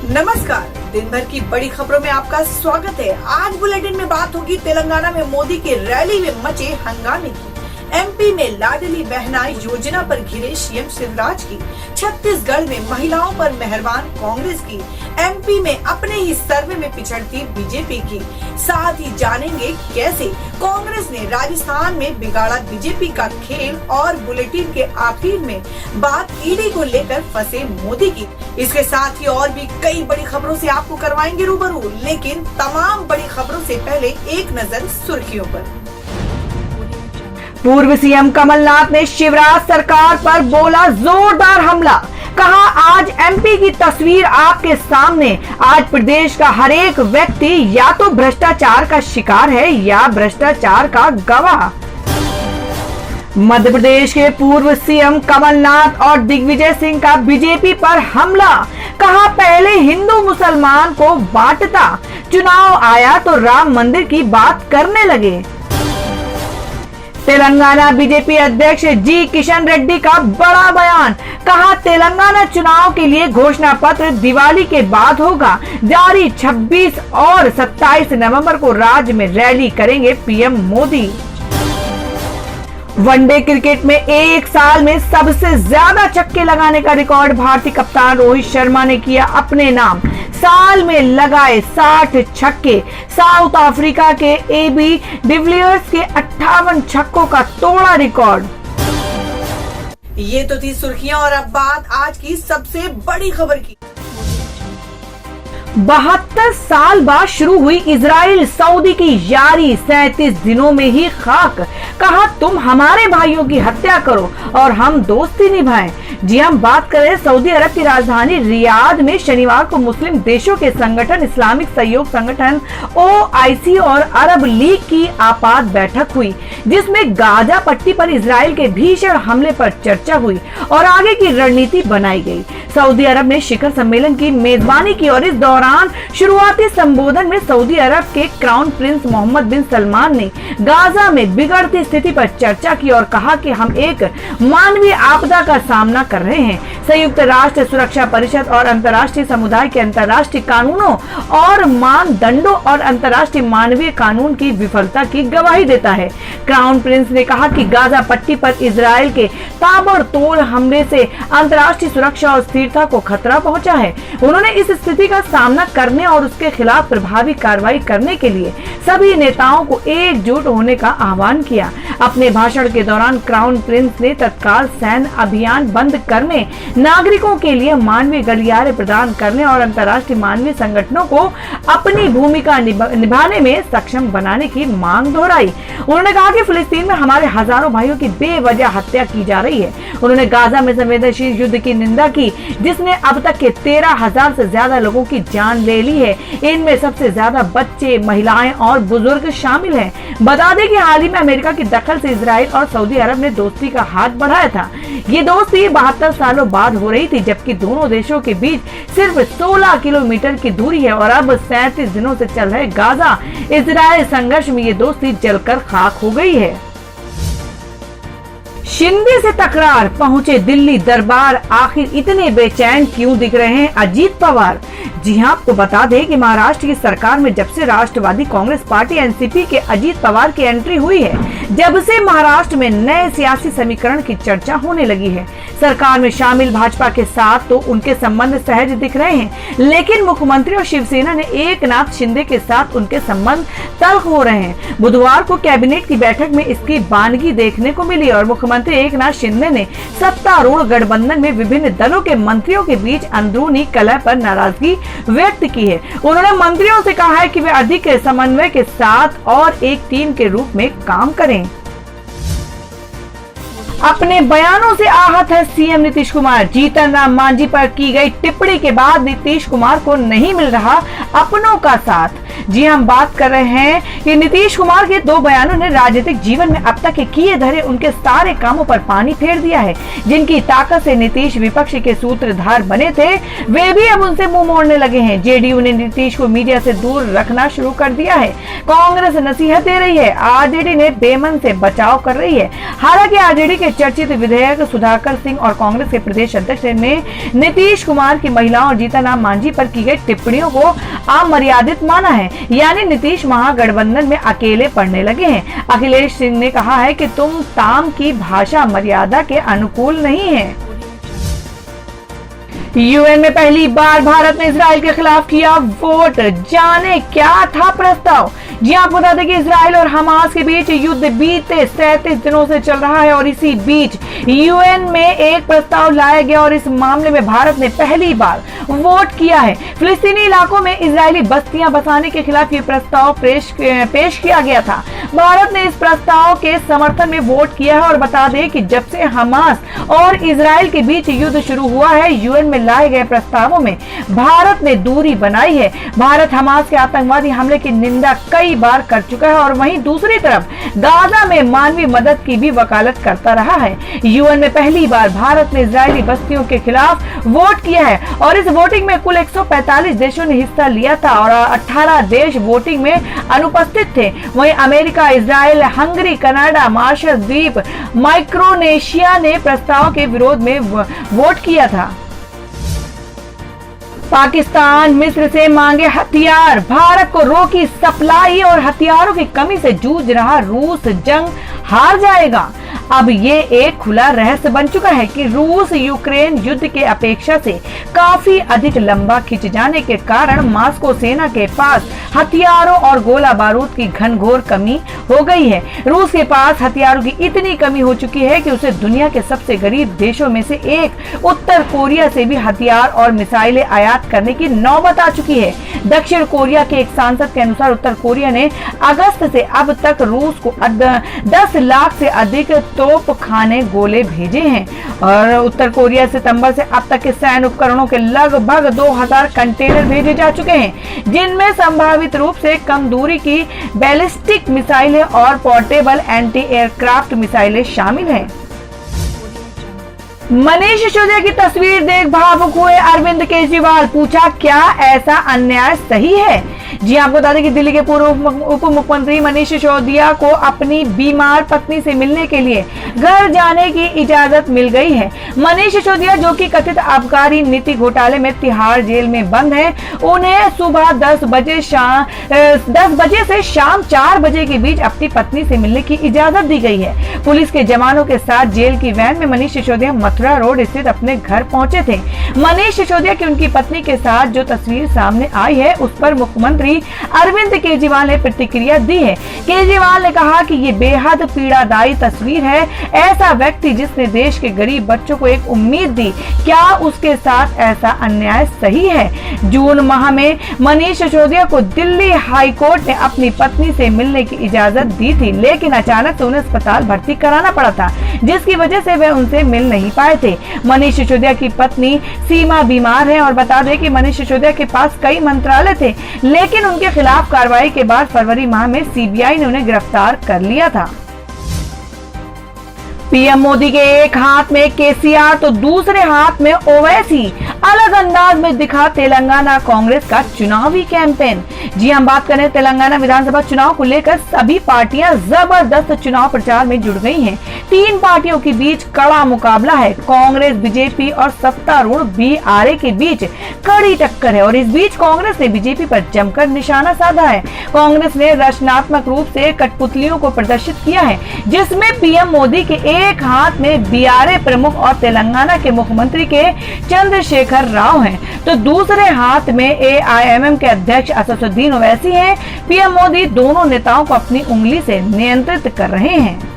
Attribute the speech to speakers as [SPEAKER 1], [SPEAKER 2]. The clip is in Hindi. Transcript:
[SPEAKER 1] नमस्कार, दिन भर की बड़ी खबरों में आपका स्वागत है। आज बुलेटिन में बात होगी तेलंगाना में मोदी की रैली में मचे हंगामे की, एमपी में लाडली बहना योजना पर घिरे सीएम शिवराज की, छत्तीसगढ़ में महिलाओं पर मेहरबान कांग्रेस की, एमपी में अपने ही सर्वे में पिछड़ती बीजेपी की। साथ ही जानेंगे कैसे कांग्रेस ने राजस्थान में बिगाड़ा बीजेपी का खेल और बुलेटिन के आखिर में बात ईडी को लेकर फंसे मोदी की। इसके साथ ही और भी कई बड़ी खबरों से आपको करवाएंगे रूबरू, लेकिन तमाम बड़ी खबरों से पहले एक नजर सुर्खियों पर।
[SPEAKER 2] पूर्व सीएम कमलनाथ ने शिवराज सरकार पर बोला जोरदार हमला, कहा आज एमपी की तस्वीर आपके सामने। आज प्रदेश का हर एक व्यक्ति या तो भ्रष्टाचार का शिकार है या भ्रष्टाचार का गवाह। मध्य प्रदेश के पूर्व सीएम कमलनाथ और दिग्विजय सिंह का बीजेपी पर हमला, कहा पहले हिंदू मुसलमान को बांटता, चुनाव आया तो राम मंदिर की बात करने लगे। तेलंगाना बीजेपी अध्यक्ष जी किशन रेड्डी का बड़ा बयान, कहा तेलंगाना चुनाव के लिए घोषणा पत्र दिवाली के बाद होगा जारी। 26 और 27 नवंबर को राज्य में रैली करेंगे पीएम मोदी। वनडे क्रिकेट में एक साल में सबसे ज्यादा छक्के लगाने का रिकॉर्ड भारतीय कप्तान रोहित शर्मा ने किया अपने नाम। साल में लगाए 60 छक्के। साउथ अफ्रीका के एबी डिविलियर्स के 58 छक्कों का तोड़ा रिकॉर्ड।
[SPEAKER 1] ये तो थी सुर्खियां और अब बात आज की सबसे बड़ी खबर की।
[SPEAKER 2] 72 साल बाद शुरू हुई इजराइल सऊदी की यारी 37 दिनों में ही खाक, कहा तुम हमारे भाइयों की हत्या करो और हम दोस्ती निभाएं। जी हम बात करें सऊदी अरब की राजधानी रियाद में शनिवार को मुस्लिम देशों के संगठन इस्लामिक सहयोग संगठन OIC और अरब लीग की आपात बैठक हुई, जिसमें गाजा पट्टी पर इजराइल के भीषण हमले पर चर्चा हुई और आगे की रणनीति बनाई गई। सऊदी अरब ने शिखर सम्मेलन की मेजबानी की और इस दौरान शुरुआती संबोधन में सऊदी अरब के क्राउन प्रिंस मोहम्मद बिन सलमान ने गाजा में बिगड़ती स्थिति पर चर्चा की और कहा कि हम एक मानवीय आपदा का सामना कर रहे हैं। संयुक्त राष्ट्र सुरक्षा परिषद और अंतर्राष्ट्रीय समुदाय के अंतर्राष्ट्रीय कानूनों और मानदंडों और अंतर्राष्ट्रीय मानवीय कानून की विफलता की गवाही देता है। क्राउन प्रिंस ने कहा कि गाजा पट्टी पर इजराइल के ताबड़तोड़ हमले से अंतर्राष्ट्रीय सुरक्षा और स्थिरता को खतरा पहुंचा है। उन्होंने इस स्थिति का सामना करने और उसके खिलाफ प्रभावी कार्रवाई करने के लिए सभी नेताओं को एकजुट होने का आह्वान किया। अपने भाषण के दौरान क्राउन प्रिंस ने तत्काल सैन्य अभियान बंद करने, नागरिकों के लिए मानवीय गलियारे प्रदान करने और अंतर्राष्ट्रीय मानवीय संगठनों को अपनी भूमिका निभाने में सक्षम बनाने की मांग दोहराई। उन्होंने कहा कि फिलिस्तीन में हमारे हजारों भाइयों की बेवजह हत्या की जा रही है। उन्होंने गाजा में संवेदनशील युद्ध की निंदा की, जिसने अब तक के 13,000 से ज्यादा लोगों की जान ले ली है। इनमें सबसे ज्यादा बच्चे, महिलाएं और बुजुर्ग शामिल हैं। बता दें कि हाल ही में अमेरिका की दखल से इजराइल और सऊदी अरब ने दोस्ती का हाथ बढ़ाया था। ये दोस्ती 72 सालों बाद हो रही थी, जबकि दोनों देशों के बीच सिर्फ 16 किलोमीटर की दूरी है और अब 37 दिनों से चल रहे गाजा इजराइल संघर्ष में ये दोस्ती जलकर खाक हो गई है। शिंदे से तकरार पहुंचे दिल्ली दरबार, आखिर इतने बेचैन क्यों दिख रहे हैं अजीत पवार? जी हां, आपको बता दें कि महाराष्ट्र की सरकार में जब से राष्ट्रवादी कांग्रेस पार्टी एनसीपी के अजीत पवार की एंट्री हुई है, जब से महाराष्ट्र में नए सियासी समीकरण की चर्चा होने लगी है। सरकार में शामिल भाजपा के साथ तो उनके संबंध सहज दिख रहे हैं, लेकिन मुख्यमंत्री और शिवसेना ने एकनाथ शिंदे के साथ उनके संबंध तल्ख हो रहे हैं। बुधवार को कैबिनेट की बैठक में इसकी बानगी देखने को मिली और मुख्यमंत्री एकनाथ शिंदे ने सत्तारूढ़ गठबंधन में विभिन्न दलों के मंत्रियों के बीच अंदरूनी कलह पर नाराजगी व्यक्त की है। उन्होंने मंत्रियों से कहा है कि वे अधिक समन्वय के साथ और एक टीम के रूप में काम करें। अपने बयानों से आहत है सीएम नीतीश कुमार। जीतन राम मांझी पर की गई टिप्पणी के बाद नीतीश कुमार को नहीं मिल रहा अपनों का साथ। जी हम बात कर रहे हैं कि नीतीश कुमार के दो बयानों ने राजनीतिक जीवन में अब तक किए धरे उनके सारे कामों पर पानी फेर दिया है। जिनकी ताकत से नीतीश विपक्ष के सूत्रधार बने थे, वे भी अब उनसे मुंह मोड़ने लगे हैं। जेडीयू ने नीतीश को मीडिया से दूर रखना शुरू कर दिया है। कांग्रेस नसीहत दे रही है, आरजेडी ने बेमन से बचाव कर रही है। हालांकि आरजेडी के के चर्चित विधायक सुधाकर सिंह और कांग्रेस के प्रदेश अध्यक्ष ने नीतीश कुमार की महिलाओं और जीतनराम मांझी पर की गई टिप्पणियों को अमर्यादित माना है, यानी नीतीश महागठबंधन में अकेले पड़ने लगे हैं। अखिलेश सिंह ने कहा है कि तुम ताम की भाषा मर्यादा के अनुकूल नहीं है। यूएन में पहली बार भारत ने इजराइल के खिलाफ किया वोट, जाने क्या था प्रस्ताव। जी आपको बता दें कि इजराइल और हमास के बीच युद्ध बीते 37 दिनों से चल रहा है और इसी बीच यूएन में एक प्रस्ताव लाया गया और इस मामले में भारत ने पहली बार वोट किया है। फिलिस्तीनी इलाकों में इजरायली बस्तियां बसाने के खिलाफ ये प्रस्ताव पेश किया गया था। भारत ने इस प्रस्ताव के समर्थन में वोट किया है और बता दें कि जब से हमास और इजराइल के बीच युद्ध शुरू हुआ है, यूएन में लाए गए प्रस्तावों में भारत ने दूरी बनाई है। भारत हमास के आतंकवादी हमले की निंदा कई बार कर चुका है और वहीं दूसरी तरफ गाजा में मानवीय मदद की भी वकालत करता रहा है। यूएन में पहली बार भारत ने इजरायली बस्तियों के खिलाफ वोट किया है और इस वोटिंग में कुल 145 देशों ने हिस्सा लिया था और 18 देश वोटिंग में अनुपस्थित थे। वहीं America, Israel, Hungary, Canada, Marshall द्वीप, माइक्रोनेशिया ने प्रस्ताव के विरोध में वोट किया था। पाकिस्तान मिस्र से मांगे हथियार, भारत को रोकी सप्लाई और हथियारों की कमी से जूझ रहा रूस जंग हार जाएगा। अब ये एक खुला रहस्य बन चुका है कि रूस यूक्रेन युद्ध के अपेक्षा से काफी अधिक लंबा खिंच जाने के कारण मास्को सेना के पास हथियारों और गोला बारूद की घनघोर कमी हो गई है। रूस के पास हथियारों की इतनी कमी हो चुकी है कि उसे दुनिया के सबसे गरीब देशों में से एक उत्तर कोरिया से भी हथियार और मिसाइलें आयात करने की नौबत आ चुकी है। दक्षिण कोरिया के एक सांसद के अनुसार उत्तर कोरिया ने अगस्त से अब तक रूस को 10 लाख से अधिक तोप खाने गोले भेजे हैं और उत्तर कोरिया सितंबर से अब तक के सैन्य उपकरणों के लगभग 2000 कंटेनर भेजे जा चुके हैं, जिनमें संभावित रूप से कम दूरी की बैलिस्टिक मिसाइलें और पोर्टेबल एंटी एयरक्राफ्ट मिसाइलें शामिल हैं। मनीष सिसोदिया की तस्वीर देख भावुक हुए अरविंद केजरीवाल, पूछा क्या ऐसा अन्याय सही है। जी आपको बता दें कि दिल्ली के पूर्व उप मुख्यमंत्री मनीष सिसोदिया को अपनी बीमार पत्नी से मिलने के लिए घर जाने की इजाजत मिल गई है। मनीष सिसोदिया, जो कि कथित आबकारी नीति घोटाले में तिहाड़ जेल में बंद है, उन्हें सुबह 10 बजे से शाम 4 बजे के बीच अपनी पत्नी से मिलने की इजाजत दी गई है। पुलिस के जवानों के साथ जेल की वैन में मनीष सिसोदिया मथुरा रोड स्थित अपने घर पहुंचे थे। मनीष सिसोदिया की उनकी पत्नी के साथ जो तस्वीर सामने आई है, उस पर मुख्यमंत्री अरविंद केजरीवाल ने प्रतिक्रिया दी है। केजरीवाल ने कहा कि ये बेहद पीड़ादायी तस्वीर है। ऐसा व्यक्ति जिसने देश के गरीब बच्चों को एक उम्मीद दी, क्या उसके साथ ऐसा अन्याय सही है। जून माह में मनीष सिसोदिया को दिल्ली हाई कोर्ट ने अपनी पत्नी से मिलने की इजाजत दी थी, लेकिन अचानक से उन्हें अस्पताल भर्ती कराना पड़ा था, जिसकी वजह से वे उनसे मिल नहीं पाए थे। मनीष सिसोदिया की पत्नी सीमा बीमार है और बता दें कि मनीष सिसोदिया के पास कई मंत्रालय थे, लेकिन उनके खिलाफ कार्रवाई के बाद फरवरी माह में सीबीआई ने उन्हें गिरफ्तार कर लिया था। पीएम मोदी के एक हाथ में केसीआर तो दूसरे हाथ में ओवैसी, अलग अंदाज में दिखा तेलंगाना कांग्रेस का चुनावी कैंपेन। जी हम बात करें तेलंगाना विधानसभा चुनाव को लेकर सभी पार्टियां जबरदस्त चुनाव प्रचार में जुड़ गई हैं। 3 पार्टियों के बीच कड़ा मुकाबला है। कांग्रेस, बीजेपी और सत्तारूढ़ बीआरए के बीच कड़ी टक्कर है और इस बीच कांग्रेस ने बीजेपी पर जमकर निशाना साधा है। कांग्रेस ने रचनात्मक रूप से कठपुतलियों को प्रदर्शित किया है, जिसमें पीएम मोदी के एक हाथ में बीआरए प्रमुख और तेलंगाना के मुख्यमंत्री के चंद्रशेखर राव हैं, तो दूसरे हाथ में एआईएमएम के अध्यक्ष असदुद्दीन ओवैसी हैं। पीएम मोदी दोनों नेताओं को अपनी उंगली से नियंत्रित कर रहे हैं।